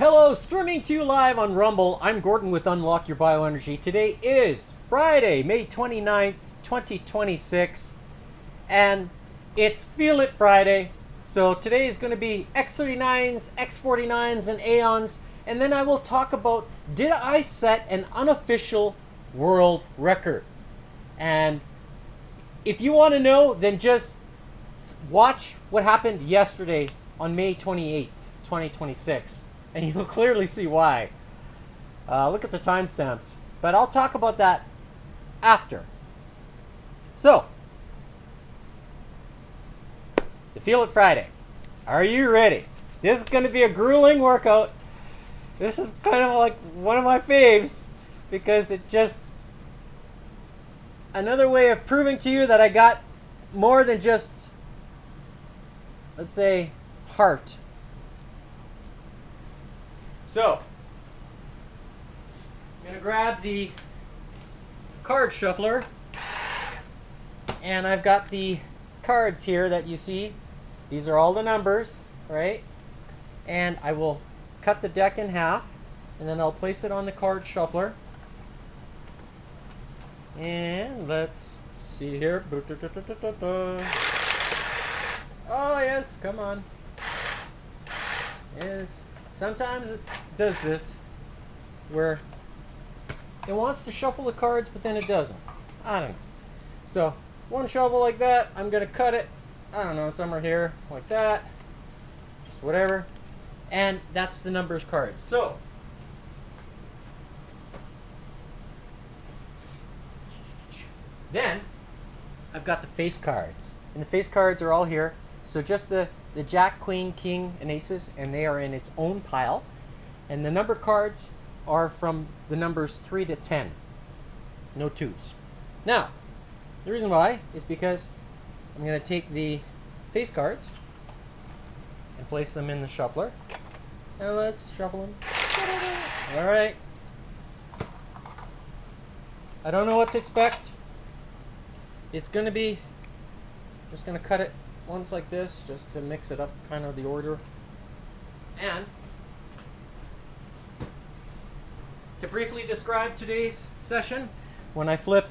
Hello, streaming to you live on Rumble. I'm Gordon with Unlock Your Bioenergy. Today is Friday, May 29th, 2026, and it's Feel It Friday. So today is going to be X39s, X49s, and Aeons, and then I will talk about, did I set an unofficial world record? And if you want to know, then just watch what happened yesterday on May 28th, 2026. And you'll clearly see why. Look at the timestamps. But I'll talk about that after. So, the Feel It Friday. Are you ready? This is going to be a grueling workout. This is kind of like one of my faves because it just... another way of proving to you that I got more than just, let's say, heart. So, I'm going to grab the card shuffler, and I've got the cards here that you see. These are all the numbers, right? And I will cut the deck in half, and then I'll place it on the card shuffler. And let's see here. Oh, yes, come on. Yes. Sometimes it does this, where it wants to shuffle the cards, but then it doesn't. I don't know. So, one shuffle like that, I'm going to cut it, I don't know, somewhere here, like that. Just whatever. And that's the numbers cards. So, then, I've got the face cards. And the face cards are all here. So just the Jack, Queen, King, and Aces, and they are in its own pile. And the number cards are from the numbers 3 to 10. No 2s. Now, the reason why is because I'm going to take the face cards and place them in the shuffler. Now let's shuffle them. Alright. I don't know what to expect. It's going to be... just going to cut it once like this, just to mix it up, kind of the order. And to briefly describe today's session, when I flip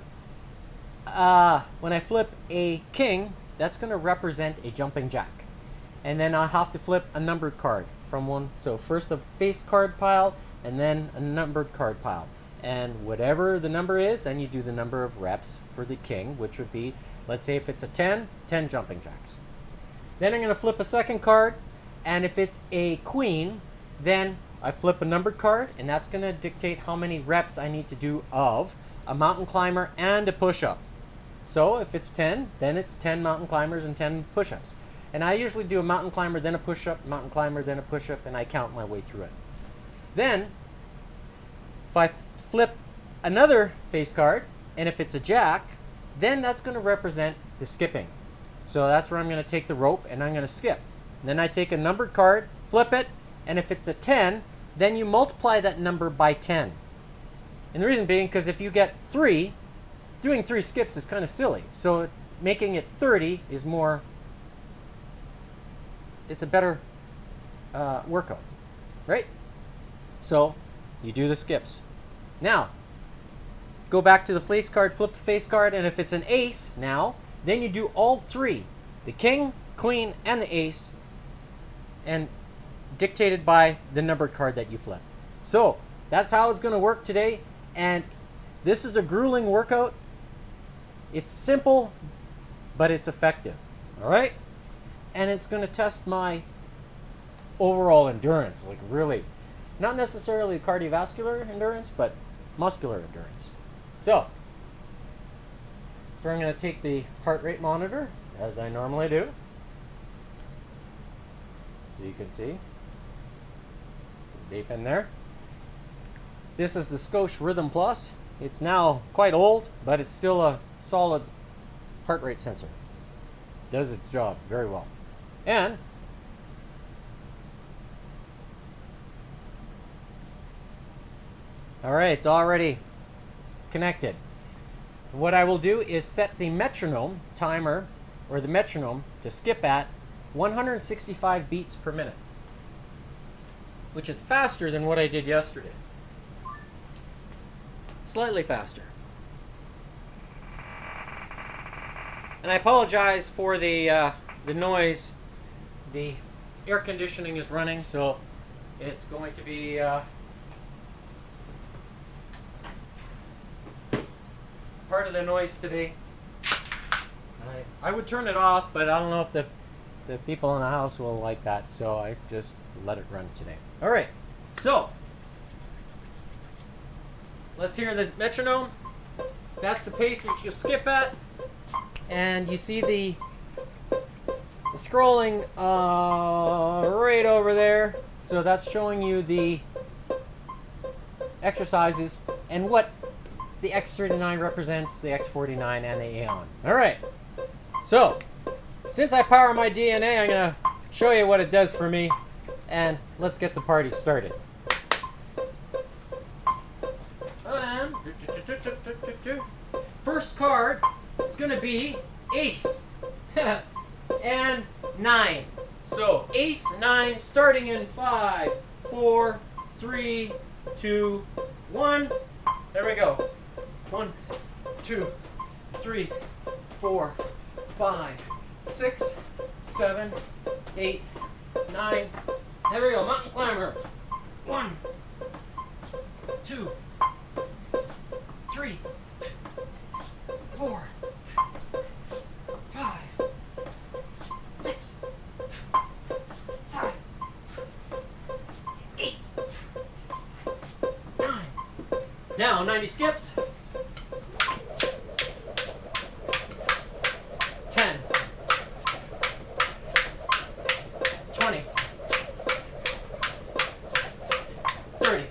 a king, that's going to represent a jumping jack. And then I'll have to flip a numbered card from one. So first a face card pile, and then a numbered card pile. And whatever the number is, then you do the number of reps for the king, which would be, let's say if it's a 10, 10 jumping jacks. Then I'm going to flip a second card, and if it's a queen, then I flip a numbered card, and that's going to dictate how many reps I need to do of a mountain climber and a push-up. So if it's 10, then it's 10 mountain climbers and 10 push-ups. And I usually do a mountain climber, then a push-up, mountain climber, then a push-up, and I count my way through it. Then, if I flip another face card, and if it's a jack, then that's going to represent the skipping. So that's where I'm going to take the rope and I'm going to skip. And then I take a numbered card, flip it, and if it's a 10, then you multiply that number by 10. And the reason being, because if you get 3, doing 3 skips is kind of silly. So making it 30 is more, it's a better workout, right? So you do the skips. Now, go back to the face card, flip the face card, and if it's an ace now, then you do all 3, the king, queen, and the ace, and dictated by the numbered card that you flip. So that's how it's going to work today, and this is a grueling workout. It's simple, but it's effective. All right? And it's going to test my overall endurance, like really, not necessarily cardiovascular endurance, but muscular endurance. So I'm going to take the heart rate monitor, as I normally do, so you can see. Beep in there. This is the Scotia Rhythm Plus. It's now quite old, but it's still a solid heart rate sensor. Does its job very well. And all right, it's already connected. What I will do is set the metronome timer, or the metronome, to skip at 165 beats per minute. which is faster than what I did yesterday. Slightly faster. And I apologize for the noise. The air conditioning is running, so it's going to be part of the noise today. I would turn it off, but I don't know if the people in the house will like that, so I just let it run today. All right, so let's hear the metronome. That's the pace that you skip at. And you see the scrolling right over there. So that's showing you the exercises and what the X39 represents, the X49, and the Aeon. All right. So since I power my DNA, I'm going to show you what it does for me. And let's get the party started. First card is going to be Ace and 9. So Ace 9 starting in 5, 4, 3, 2, 1. There we go. 1, 2, 3, 4, 5, 6, 7, 8, 9. There we go. Mountain climber. 1, 2, 3, 4, 5, 6, 7, 8, 9. Now 90 skips. 10, 20, 30,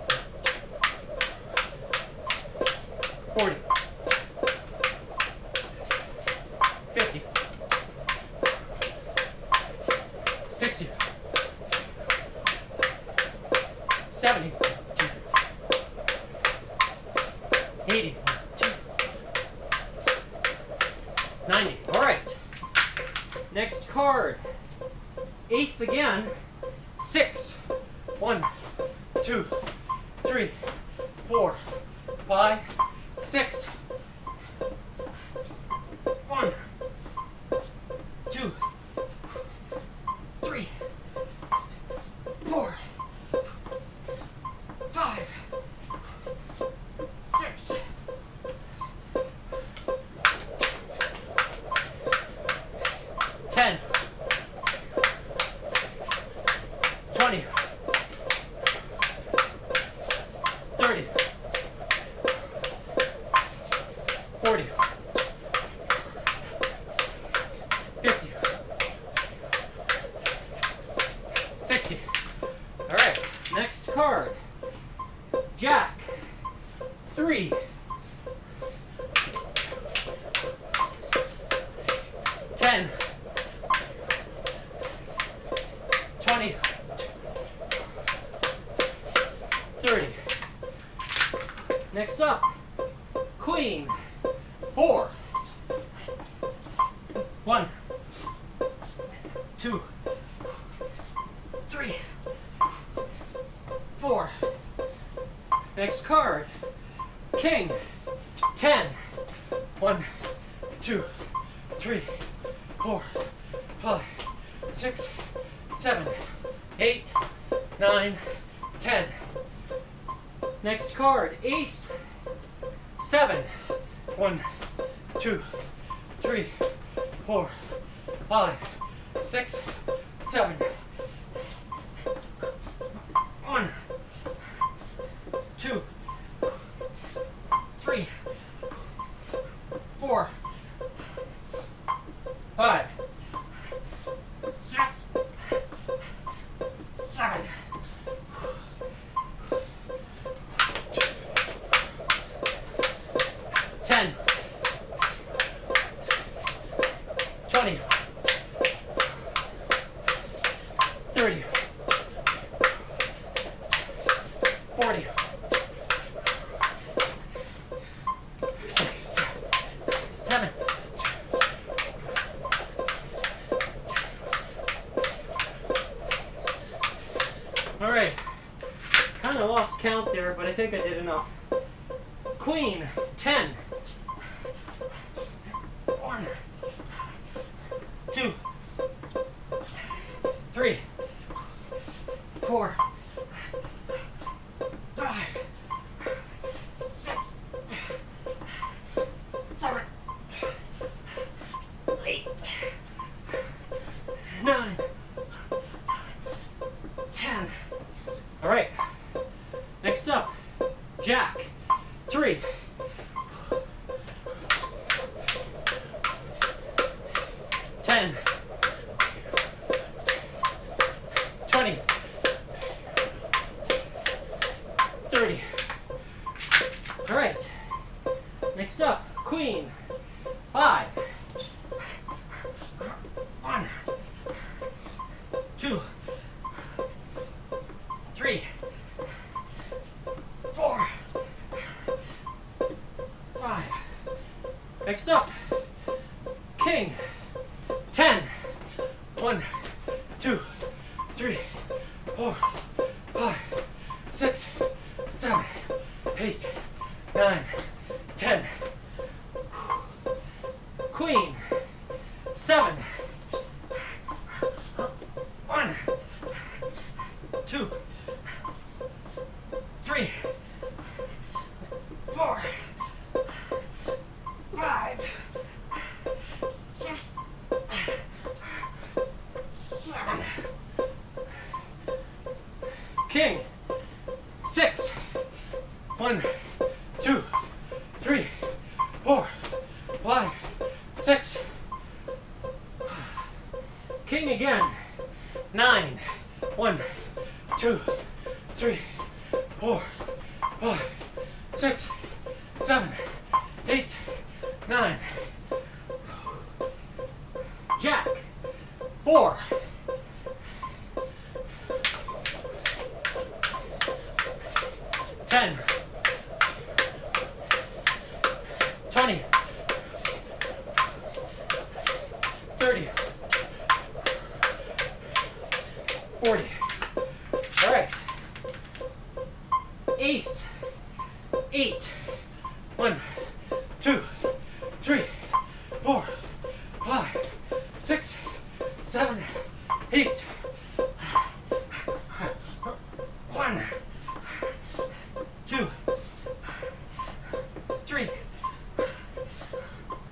40, 50, 60, 70, 80, 90. All right. Next card. Ace again. 6. 1, 2, 3, 4, 5, 6. 1, 2, 3, 4, 5, 6. 10, 20, 30, 40, 50, 60. All right, next card. Jack. 3. 10, 20, 30. Next up, Queen. 4. 1, 2, 3, 4. Next card, King. 10. 1, 2, 3, 4, 5, 6, 7, 8, 9, 10. Next card, Ace. 7. 1, 2, 3, 4, 5, 6, 7. 1, 2, 3, 4, 5, 6, 7. 10, 20, 30, 40, 6, 7. All right, kind of lost count there, but I think I did enough. Queen, 10. 1, 2, 3, 4, 5, 6, 7, 8, 9, 10. All right. Next up, Jack, 3. 10, 20, 30. All right. Next up, Queen, 5. 1, 2, 3, 4, 5. Next up, King, 10. 1, 2, 3, 4, 5, 6, 7, 8, 9, 10. Queen, 7. 1, 2, 3, 4, 5, 6, 7. King, 6. 1, 2, 3, 4, 5, 6. King again, 9. 1, 2, 3, 4, 5, 6, 7, 8, 9. Jack, 4. 10, 20, 30, 40. All right. Ace, 8. 1, 2, 3, 4, 5, 6, 7, 8. 1, 2, 3,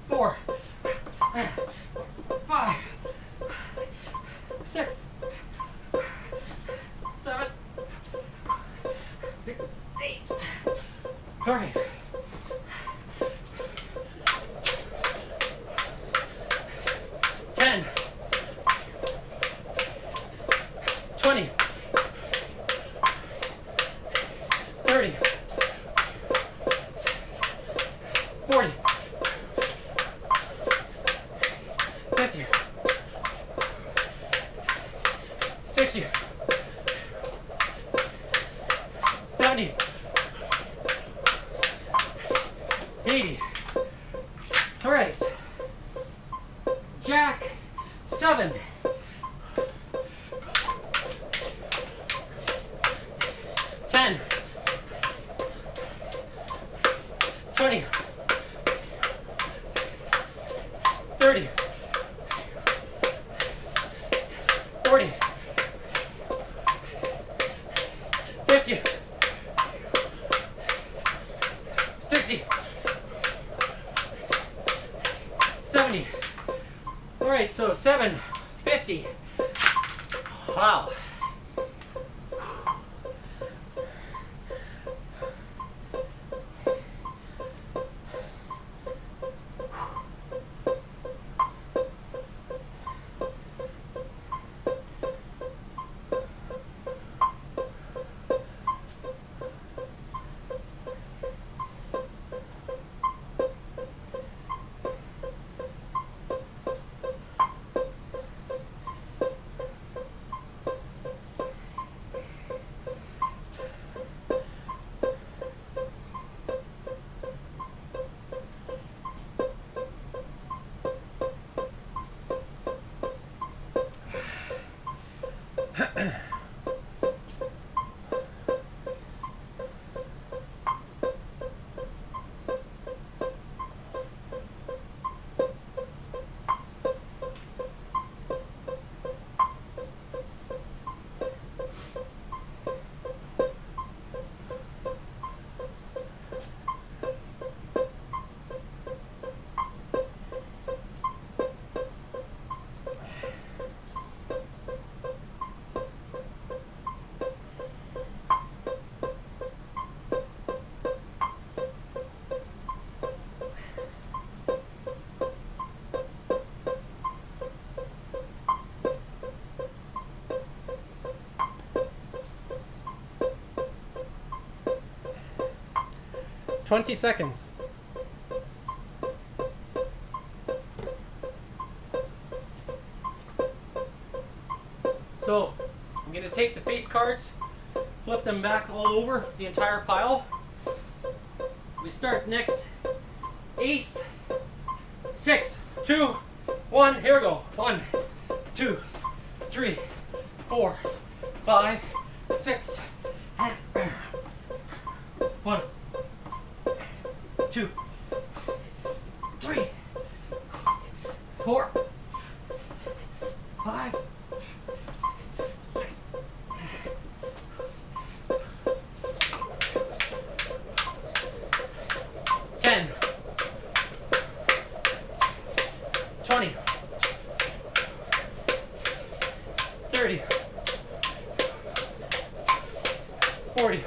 4, 5, 6, 7, 8. All right. Ten, 20, 30, 40, 50, 60, 70, 80. All right. Jack, 7. 10, 20, 30, 40, 50, 60, 70. All right, so 750. Wow. 20 seconds. So I'm going to take the face cards, flip them back all over the entire pile. We start next. Ace, 6, 2, 1. Here we go. 1, 2, 3, 4, 5, 6. 1, 2, 3, 4, 5, 6. 10, 20, 30, 40,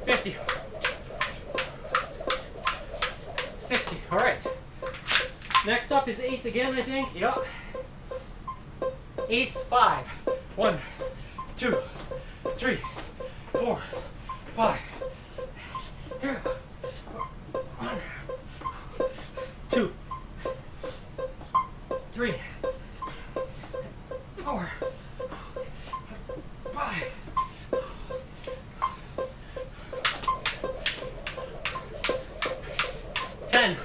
50, 60. All right. Next up is ace again, I think. Yep. Ace 5. 1, 2, 3, 4, 5. Here. 1, 2, 3, 4, 5. 10,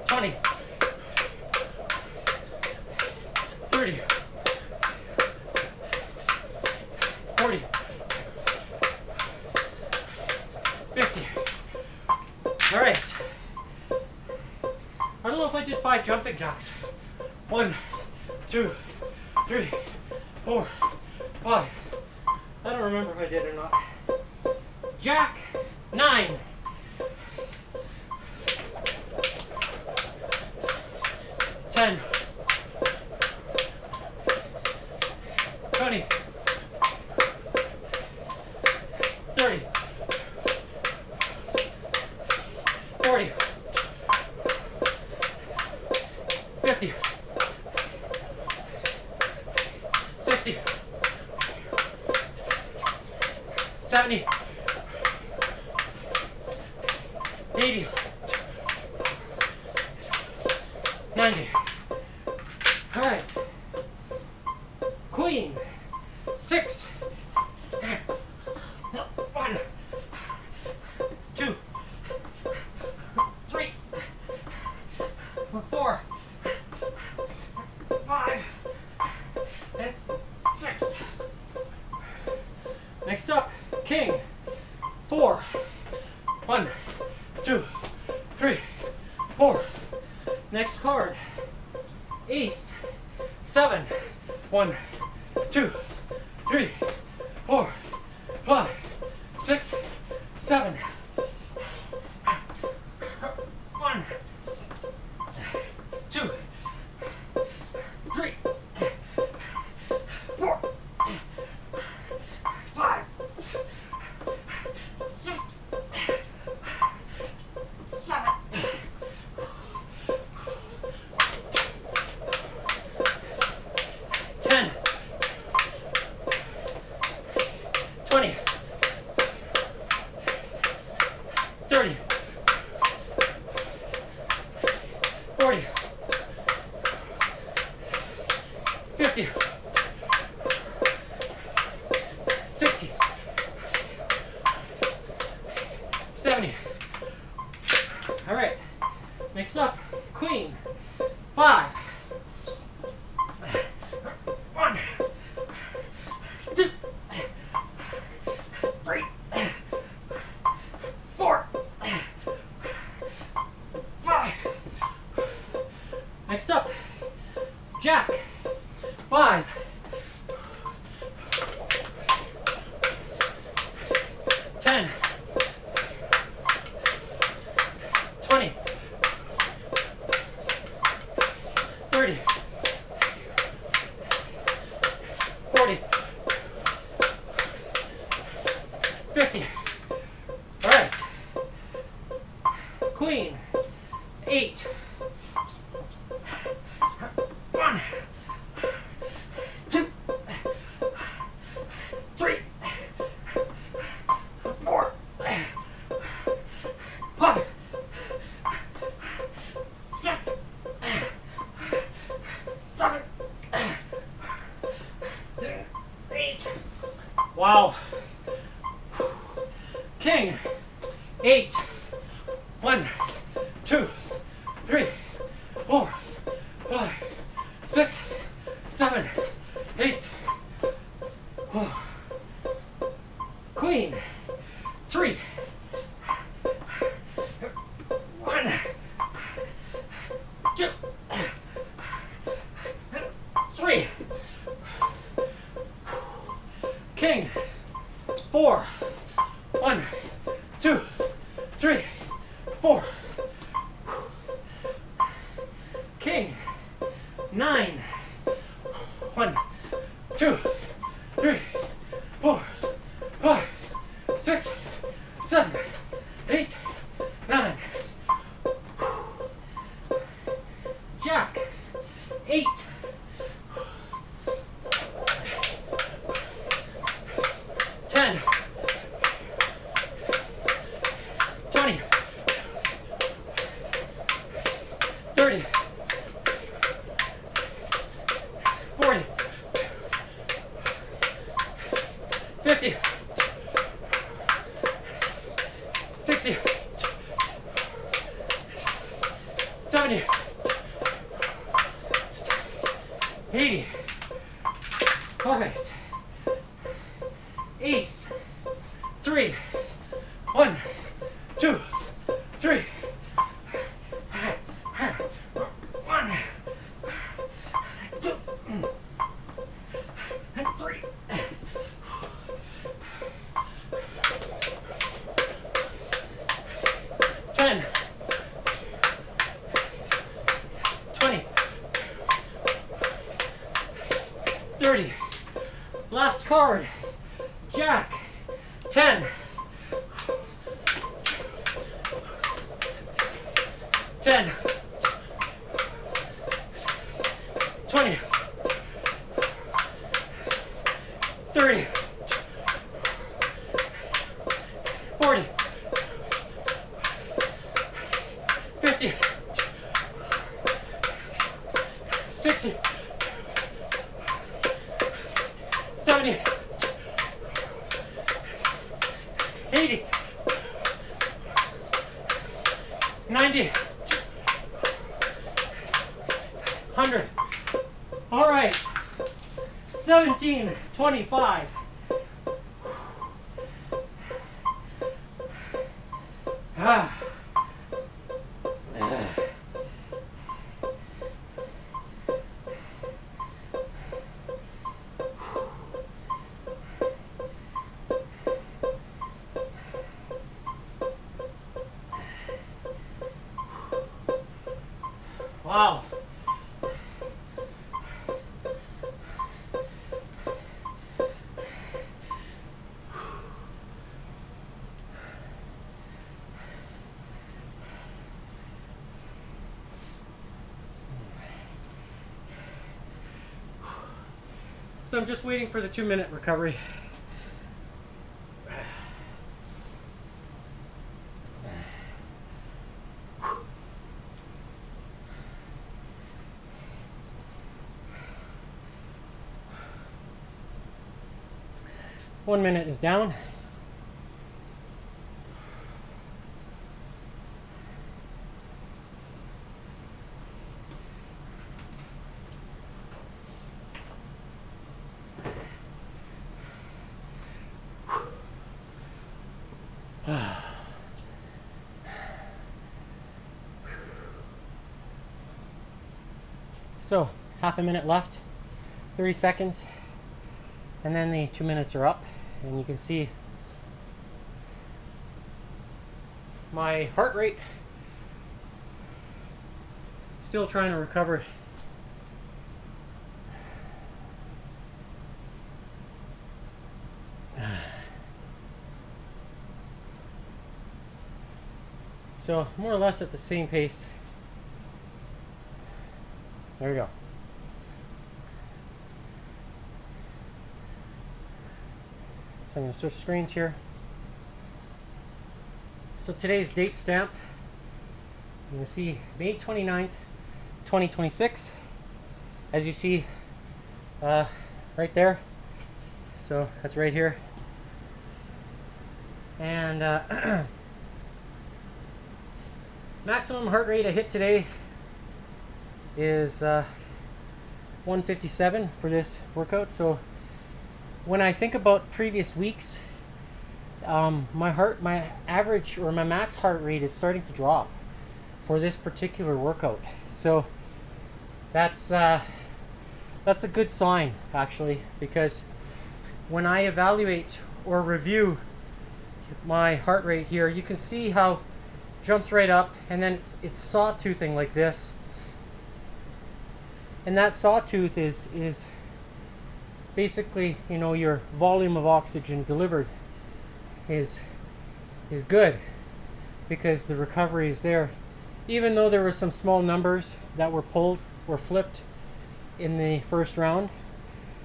20, 30, 40, 50. All right. I don't know if I did 5 jumping jacks. 1, 2, 3, 4, 5. I don't remember if I did or not. Jack 9. 10, 20, 30, 40, 50, 60, 70, 80, 90. All right. Queen 6. 1, 2, 3, 4, 5, and 6. Next up, king 4. 1, 2, 3, 4. Next card, ace 7. 1, 2, 3, 4, 5, 6, 7. 1, 2, 3, 4, 5, 6, 7. 10, 20, 30, 40, 50, 60, 70. All right. Next up, queen 5. 1, 2, 3, 4, 5. Next up, jack 5. 10, 20, 30, 40, 50. All right. Queen 8. 1, 2, 3, Wow. King. 8. 1, 2, 3, 4, 5, 6, 7, 8. Queen. 3. 1, 2, 3. King. 4. 1, 2, 3, 4. King. 9. 1, 2, 3, 4, 5, 6, 7, 8, 9. Jack. 8. 10. 20. 30. 40. 50. 60. 70. 80. Perfect. Ace. 3. 1, 2, 3. 1, 2, 3. 10. 20. 30. Last card. Jack. 10. 10. 20. 30. 40. 50. 60. 70. 80. 90. 100. All right. 1725. Ah. Wow. So I'm just waiting for the 2-minute recovery. One minute is down. So, half a minute left, 30 seconds, and then the 2 minutes are up, and you can see my heart rate still trying to recover. So, more or less at the same pace. There we go. So I'm going to switch screens here. So today's date stamp, you can see May 29th, 2026. As you see right there. So that's right here. And maximum heart rate I hit today is 157 for this workout. So when I think about previous weeks, my average or my max heart rate is starting to drop for this particular workout. So that's a good sign, actually, because when I evaluate or review my heart rate here, you can see how it jumps right up, and then it's sawtoothing like this. And that sawtooth is basically, you know, your volume of oxygen delivered is good because the recovery is there. Even though there were some small numbers that were pulled or flipped in the first round,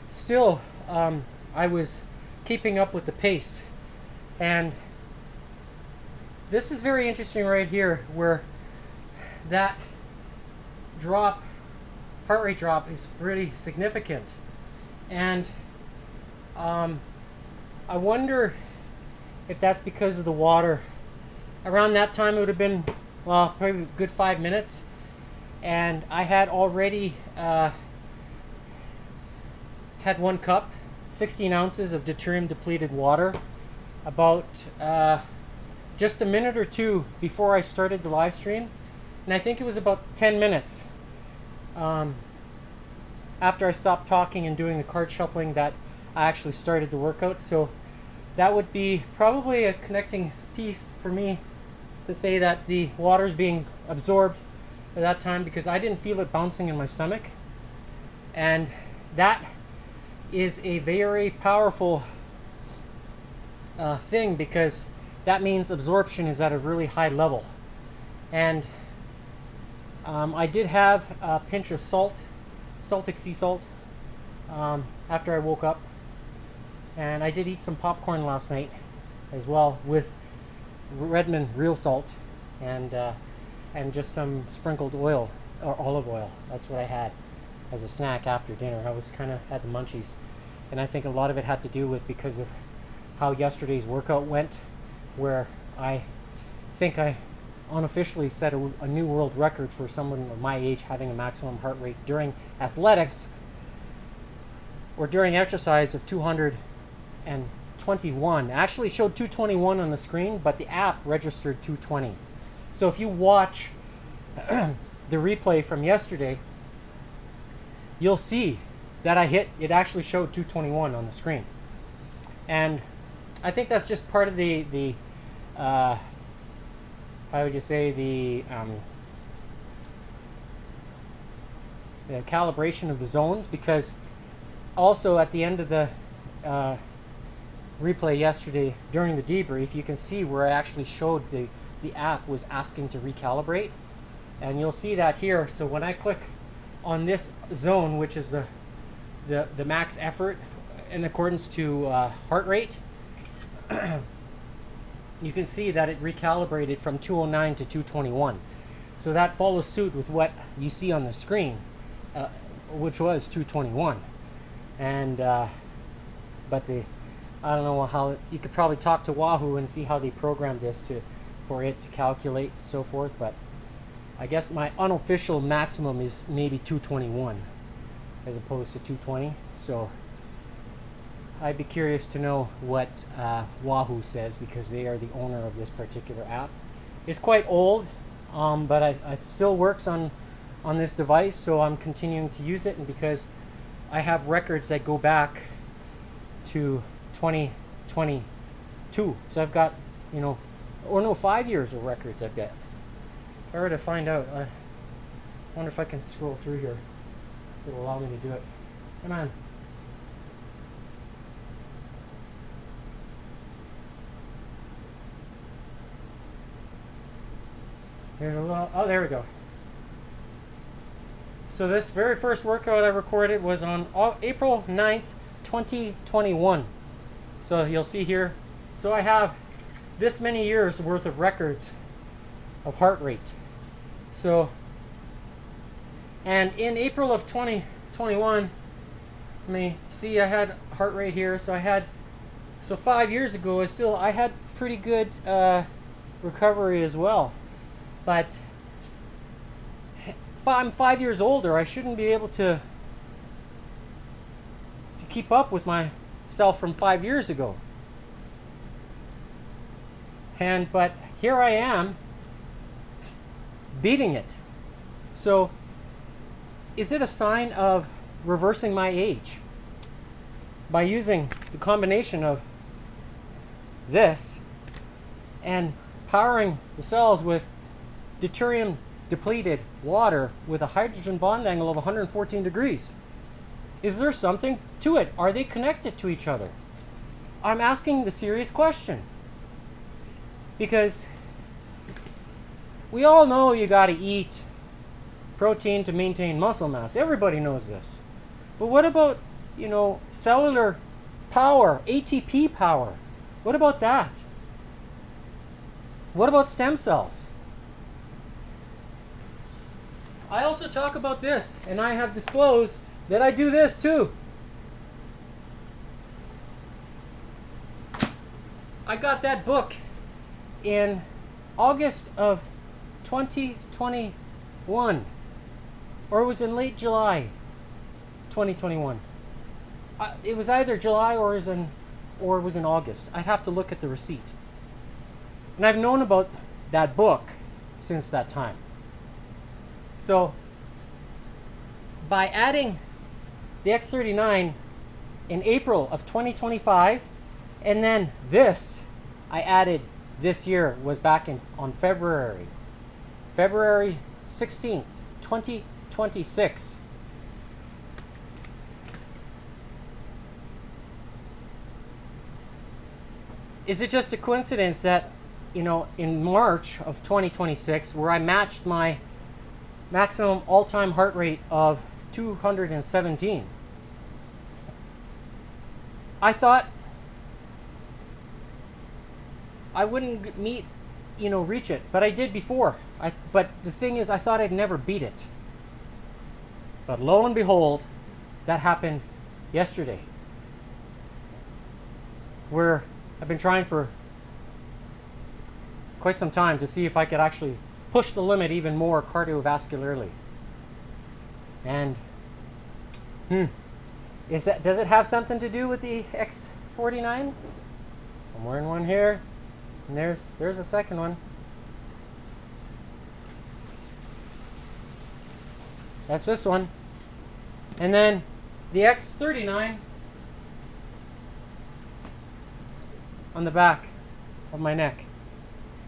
still I was keeping up with the pace. And this is very interesting right here, where that drop, heart rate drop, is pretty significant. And I wonder if that's because of the water. Around that time it would have been, well, probably a good 5 minutes, and I had already had 1 cup, 16 ounces of deuterium depleted water, about just a minute or two before I started the live stream. And I think it was about 10 minutes after I stopped talking and doing the card shuffling that I actually started the workout. So that would be probably a connecting piece for me to say that the water is being absorbed at that time, because I didn't feel it bouncing in my stomach. And that is a very powerful thing, because that means absorption is at a really high level. And I did have a pinch of salt, Celtic sea salt, after I woke up. And I did eat some popcorn last night as well, with Redmond real salt and just some sprinkled oil, or olive oil. That's what I had as a snack after dinner. I was kind of had the munchies, and I think a lot of it had to do with because of how yesterday's workout went, where I think I unofficially set a new world record for someone of my age having a maximum heart rate during athletics or during exercise of 221. Actually showed 221 on the screen, but the app registered 220. So if you watch the replay from yesterday, you'll see that it actually showed 221 on the screen. And I think that's just part of the how would you say, the calibration of the zones, because also at the end of the replay yesterday during the debrief, you can see where I actually showed the app was asking to recalibrate, and you'll see that here. So when I click on this zone, which is the max effort in accordance to heart rate, you can see that it recalibrated from 209 to 221. So that follows suit with what you see on the screen, which was 221. And but I don't know how, you could probably talk to Wahoo and see how they programmed this for it to calculate and so forth, but I guess my unofficial maximum is maybe 221 as opposed to 220. So I'd be curious to know what Wahoo says, because they are the owner of this particular app. It's quite old, but it still works on this device, so I'm continuing to use it. And because I have records that go back to 2022, so I've got, 5 years of records I've got. If I were to find out, I wonder if I can scroll through here. It will allow me to do it. Come on. There's a little, oh, there we go. So this very first workout I recorded was on April 9th, 2021. So you'll see here. So I have this many years worth of records of heart rate. So, and in April of 2021, let me see, I had heart rate here. So 5 years ago, I had pretty good recovery as well. But if I'm 5 years older, I shouldn't be able to keep up with myself from 5 years ago. But here I am, beating it. So, is it a sign of reversing my age? By using the combination of this and powering the cells with deuterium depleted water with a hydrogen bond angle of 114 degrees. Is there something to it? Are they connected to each other? I'm asking the serious question. Because we all know you got to eat protein to maintain muscle mass. Everybody knows this. But what about, cellular power, ATP power? What about that? What about stem cells? I also talk about this, and I have disclosed that I do this too. I got that book in August of 2021, or it was in late July 2021. It was either July or it was in August. I'd have to look at the receipt. And I've known about that book since that time. So by adding the X39 in April of 2025, and then this I added this year was back on February 16th, 2026. Is it just a coincidence that, in March of 2026, where I matched my maximum all-time heart rate of 217, I thought I wouldn't reach it, but I did before. But the thing is, I thought I'd never beat it. But lo and behold, that happened yesterday, where I've been trying for quite some time to see if I could actually push the limit even more cardiovascularly. And does it have something to do with the X49? I'm wearing one here, and there's a second one. That's this one. And then the X39 on the back of my neck.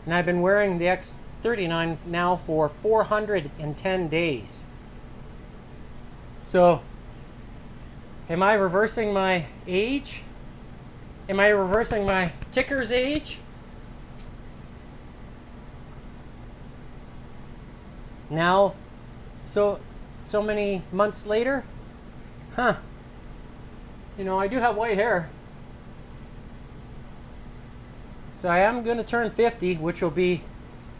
And I've been wearing the X39 now for 410 days. So, am I reversing my age? Am I reversing my ticker's age? Now, so many months later? I do have white hair. So I am going to turn 50, which will be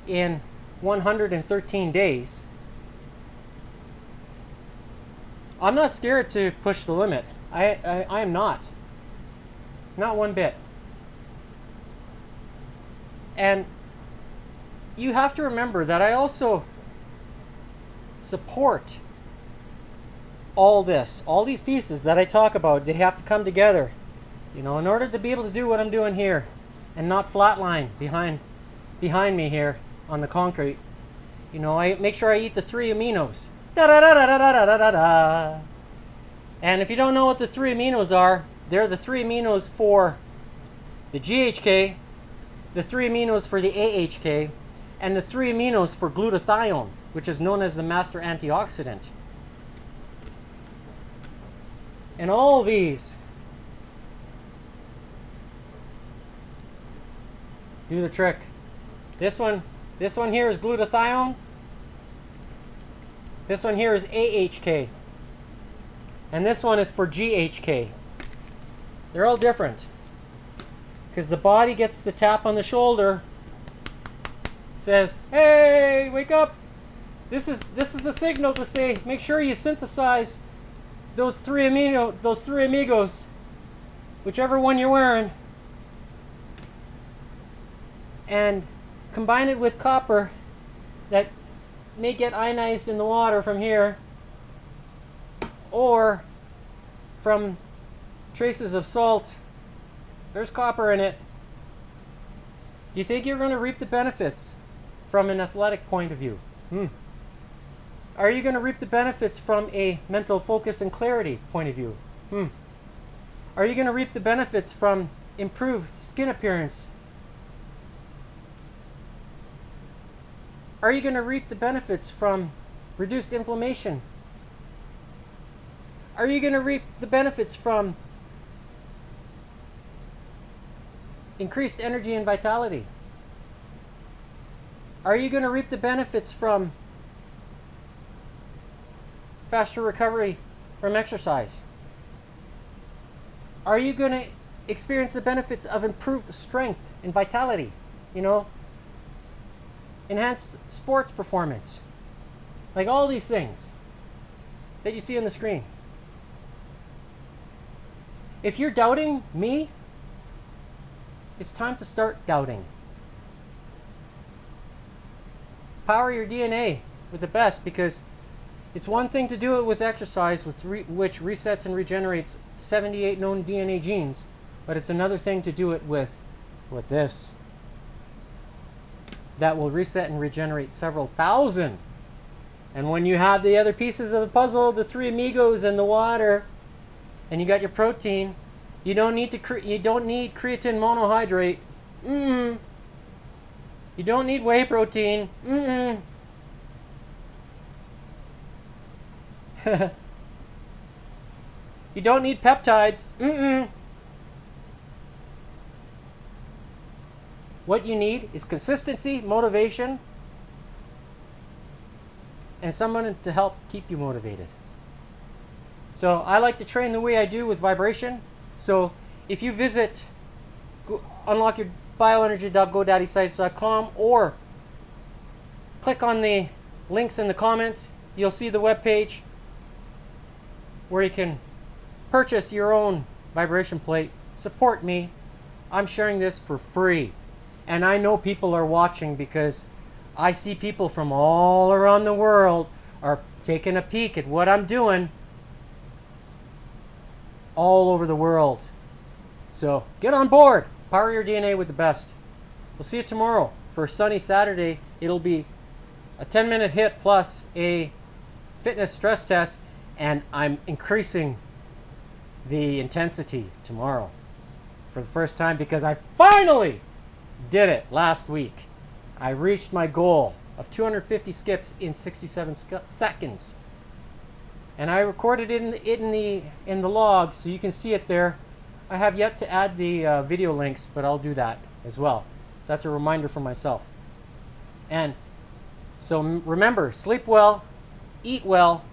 in 113 days. I'm not scared to push the limit. I am not. Not one bit. And you have to remember that I also support all these pieces that I talk about. They have to come together, in order to be able to do what I'm doing here and not flatline behind me here on the concrete. I make sure I eat the 3 aminos. Da da da da da da da da da. And if you don't know what the 3 aminos are, they're the 3 aminos for the GHK, the 3 aminos for the AHK, and the 3 aminos for glutathione, which is known as the master antioxidant. And all of these do the trick. This one here is glutathione. This one here is AHK. And this one is for GHK. They're all different. Because the body gets the tap on the shoulder, says, "Hey, wake up." This is the signal to say, make sure you synthesize those 3 amigos, whichever one you're wearing. and combine it with copper that may get ionized in the water from here, or from traces of salt. There's copper in it. Do you think you're going to reap the benefits from an athletic point of view? Are you going to reap the benefits from a mental focus and clarity point of view? Are you going to reap the benefits from improved skin appearance? Are you going to reap the benefits from reduced inflammation? Are you going to reap the benefits from increased energy and vitality? Are you going to reap the benefits from faster recovery from exercise? Are you going to experience the benefits of improved strength and vitality? Enhanced sports performance. Like all these things that you see on the screen. If you're doubting me, it's time to start doubting. Power your DNA with the best, because it's one thing to do it with exercise, which resets and regenerates 78 known DNA genes, but it's another thing to do it with this. That will reset and regenerate several thousand. And when you have the other pieces of the puzzle, the 3 amigos and the water, and you got your protein, you don't need creatine monohydrate. You don't need whey protein. You don't need peptides. What you need is consistency, motivation, and someone to help keep you motivated. So I like to train the way I do with vibration. So if you visit unlockyourbioenergy.godaddyscience.com or click on the links in the comments, you'll see the webpage where you can purchase your own vibration plate. Support me. I'm sharing this for free. And I know people are watching, because I see people from all around the world are taking a peek at what I'm doing all over the world. So get on board. Power your DNA with the best. We'll see you tomorrow for sunny Saturday. It'll be a 10-minute hit plus a fitness stress test, and I'm increasing the intensity tomorrow for the first time, because I finally did it last week. I reached my goal of 250 skips in 67 seconds. And I recorded it in the log, so you can see it there. I have yet to add the video links, but I'll do that as well. So that's a reminder for myself. And so remember, sleep well, eat well,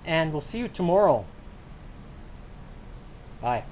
and we'll see you tomorrow. Bye.